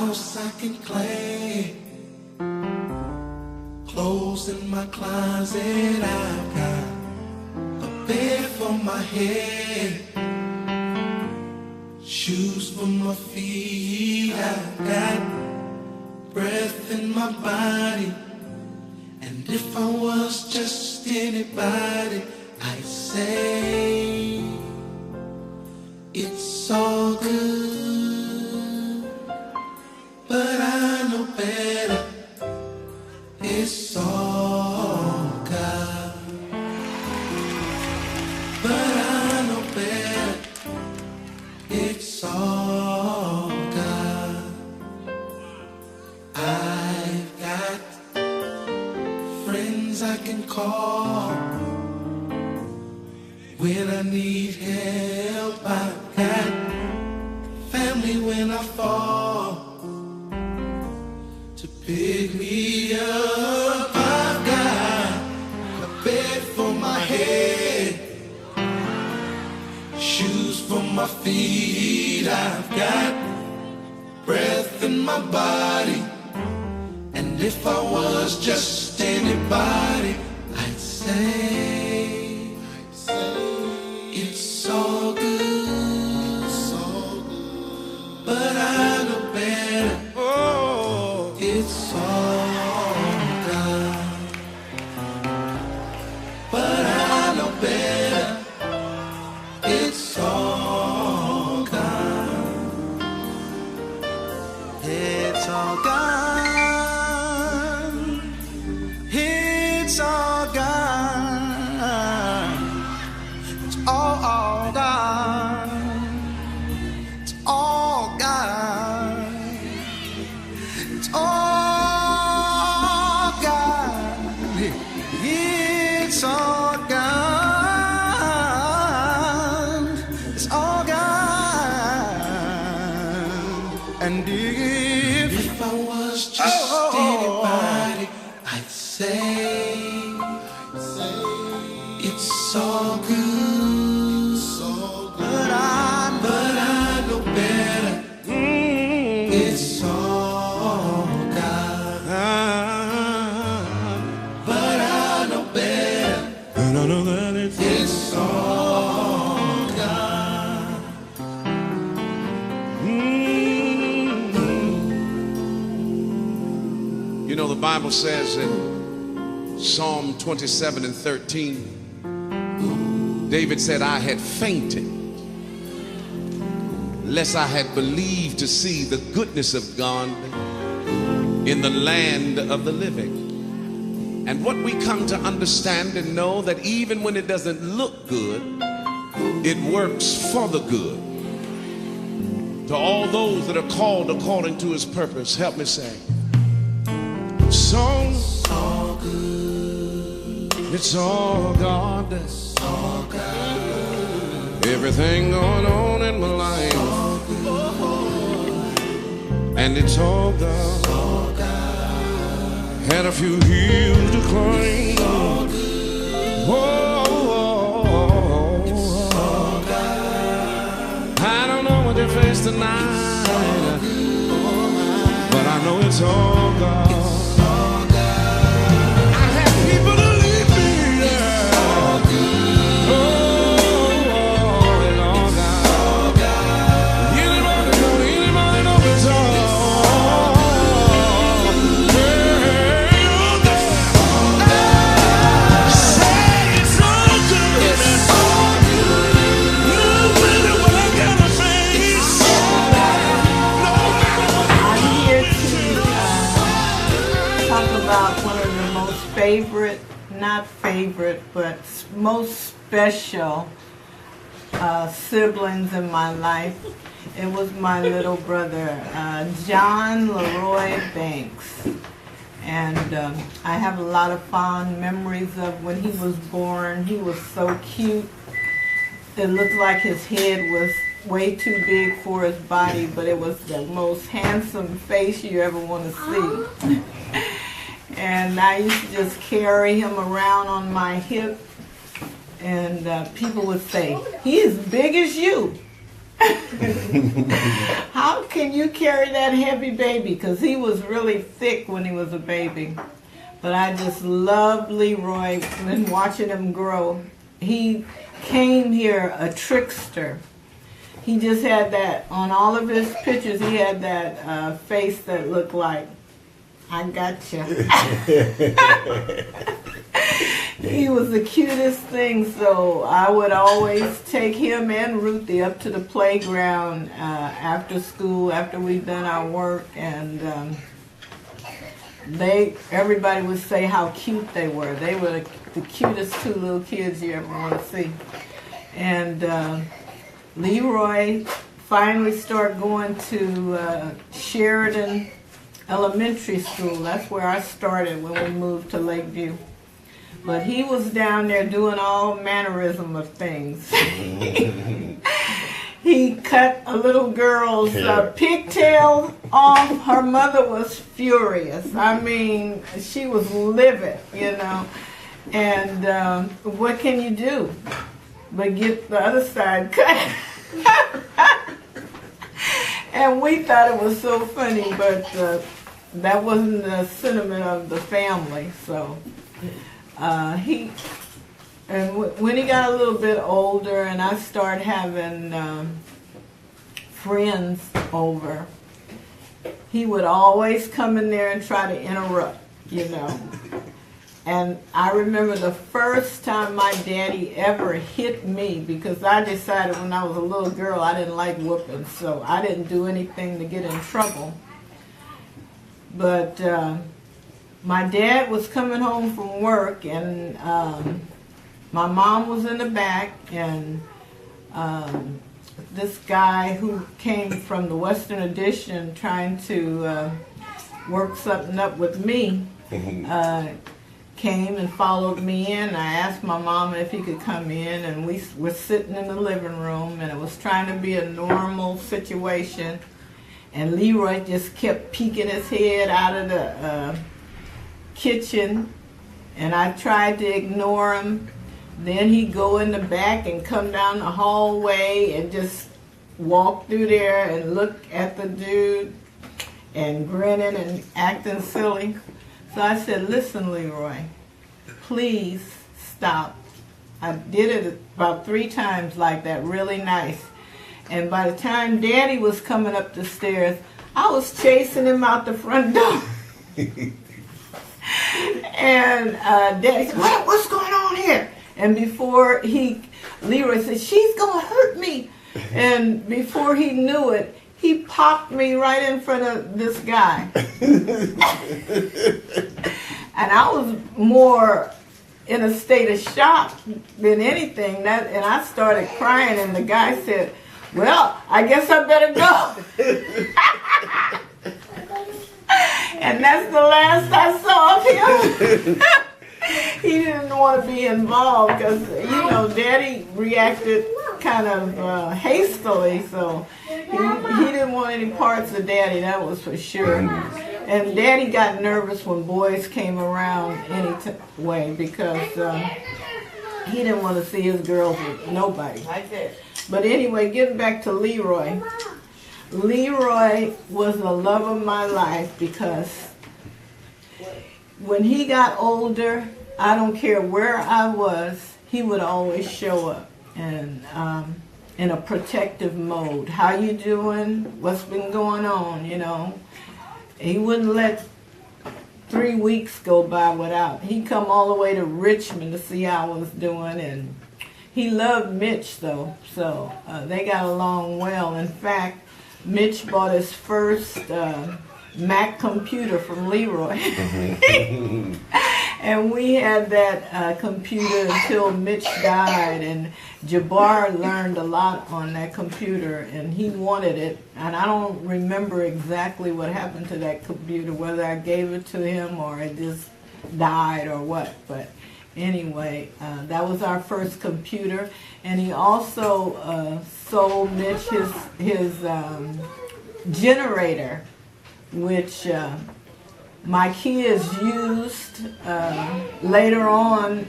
house I can claim, clothes in my closet I've got, a bed for my head, shoes for my feet I've got, breath in my body. And if I was just anybody, I'd say it's all good, but I know better. It's all God, but I know better. It's all God. I've got friends I can call when I need help. I've got family when I fall to pick me up. I've got a bed for my head, shoes for my feet. I've got breath in my body. And if I was just anybody, I'd say it's all good, but I know better. Oh, it's all God, but I know better. It's all God. It's all God. It's all God. It's all God. It's all God. It's all God. It's all God. It's all God. And if I was just anybody, I'd say it's all good, but I know better. It's all God, but I know better. And I know that it's all God. You know, the Bible says in Psalm 27 and 13, David said, I had fainted, lest I had believed to see the goodness of God in the land of the living. And what we come to understand and know, that even when it doesn't look good, it works for the good. To all those that are called according to his purpose, help me say, it's all good. It's all God. It's all God. Everything going on in my life, and it's all God. It's all God. Had a few hills to climb. It's all good. Whoa, it's all God. I don't know what they face tonight, but I know it's all God. Not favorite, but most special siblings in my life. It was my little brother, John Leroy Banks. And I have a lot of fond memories of when he was born. He was so cute. It looked like his head was way too big for his body, but it was the most handsome face you ever want to see. And I used to just carry him around on my hip, and people would say, "He is big as you." How can you carry that heavy baby? Because he was really thick when he was a baby. But I just loved Leroy and watching him grow. He came here a trickster. He just had that, on all of his pictures, he had that face that looked like, I gotcha. He was the cutest thing, so I would always take him and Ruthie up to the playground after school, after we'd done our work, and everybody would say how cute they were. They were the cutest two little kids you ever want to see. And Leroy finally started going to Sheridan Elementary School. That's where I started when we moved to Lakeview. But he was down there doing all mannerism of things. He cut a little girl's pigtail off. Her mother was furious. I mean, she was livid, you know. And what can you do but get the other side cut? And we thought it was so funny, but that wasn't the sentiment of the family. So when he got a little bit older and I started having friends over, he would always come in there and try to interrupt, you know. And I remember the first time my daddy ever hit me, because I decided when I was a little girl I didn't like whooping, so I didn't do anything to get in trouble. But my dad was coming home from work, and my mom was in the back, and this guy who came from the Western Addition trying to work something up with me came and followed me in. I asked my mom if he could come in, and we were sitting in the living room, and it was trying to be a normal situation, and Leroy just kept peeking his head out of the kitchen, and I tried to ignore him. Then he'd go in the back and come down the hallway and just walk through there and look at the dude and grinning and acting silly. So I said, listen, Leroy, please stop. I did it about 3 times like that, really nice. And by the time Daddy was coming up the stairs, I was chasing him out the front door. And Daddy said, what's going on here? And before Leroy said, she's going to hurt me. And before he knew it, he popped me right in front of this guy. And I was more in a state of shock than anything. And I started crying, and the guy said, well, I guess I better go. And that's the last I saw of him. He didn't want to be involved because, you know, Daddy reacted kind of hastily, so he didn't want any parts of Daddy, that was for sure. And Daddy got nervous when boys came around any way because he didn't want to see his girls with nobody. But anyway, getting back to Leroy. Leroy was the love of my life because when he got older, I don't care where I was, he would always show up and in a protective mode. How you doing? What's been going on? You know, he wouldn't let 3 weeks go by without. He'd come all the way to Richmond to see how I was doing, and he loved Mitch though, so they got along well. In fact, Mitch bought his first Mac computer from Leroy. And we had that computer until Mitch died, and Jabbar learned a lot on that computer, and he wanted it. And I don't remember exactly what happened to that computer, whether I gave it to him or it just died or what. But anyway, that was our first computer. And he also sold Mitch his generator, which my kids used later on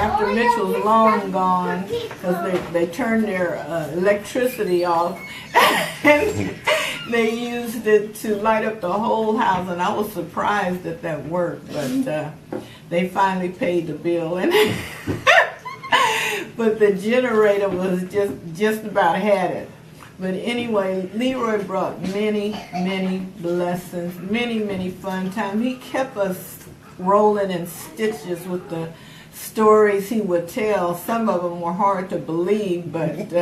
after Mitchell's long gone, because they turned their electricity off, and they used it to light up the whole house, and I was surprised that that worked, but they finally paid the bill. And but the generator was just about had it. But anyway, Leroy brought many, many blessings, many, many fun times. He kept us rolling in stitches with the stories he would tell. Some of them were hard to believe, but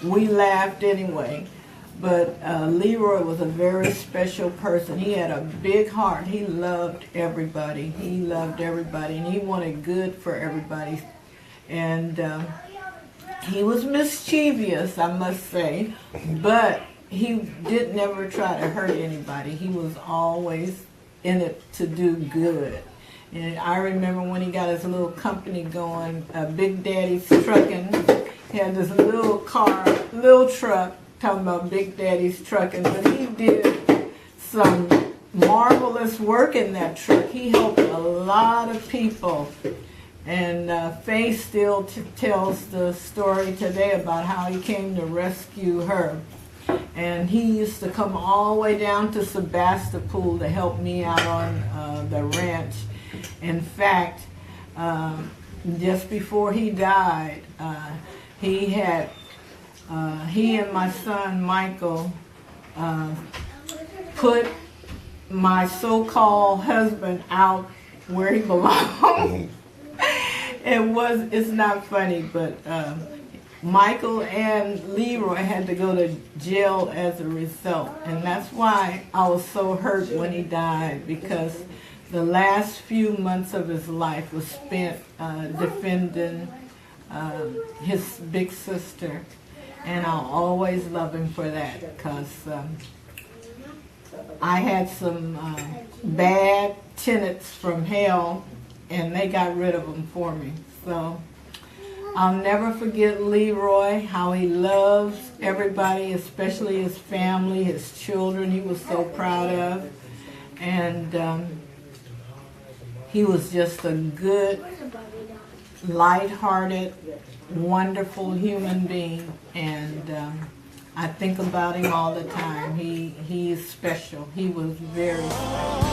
we laughed anyway. But Leroy was a very special person. He had a big heart. He loved everybody. He loved everybody, and he wanted good for everybody. And he was mischievous, I must say, but he did never try to hurt anybody. He was always in it to do good. And I remember when he got his little company going, Big Daddy's Trucking. He had this little car, little truck, talking about Big Daddy's Trucking, but he did some marvelous work in that truck. He helped a lot of people. And Faye still tells the story today about how he came to rescue her. And he used to come all the way down to Sebastopol to help me out on the ranch. In fact, just before he died, he and my son Michael put my so-called husband out where he belonged. It's not funny, but Michael and Leroy had to go to jail as a result. And that's why I was so hurt when he died, because the last few months of his life was spent defending his big sister. And I'll always love him for that, because I had some bad tenants from hell, and they got rid of them for me. So I'll never forget Leroy, how he loves everybody, especially his family, his children, he was so proud of. And he was just a good, light-hearted, wonderful human being. And I think about him all the time. He is special. He was very special.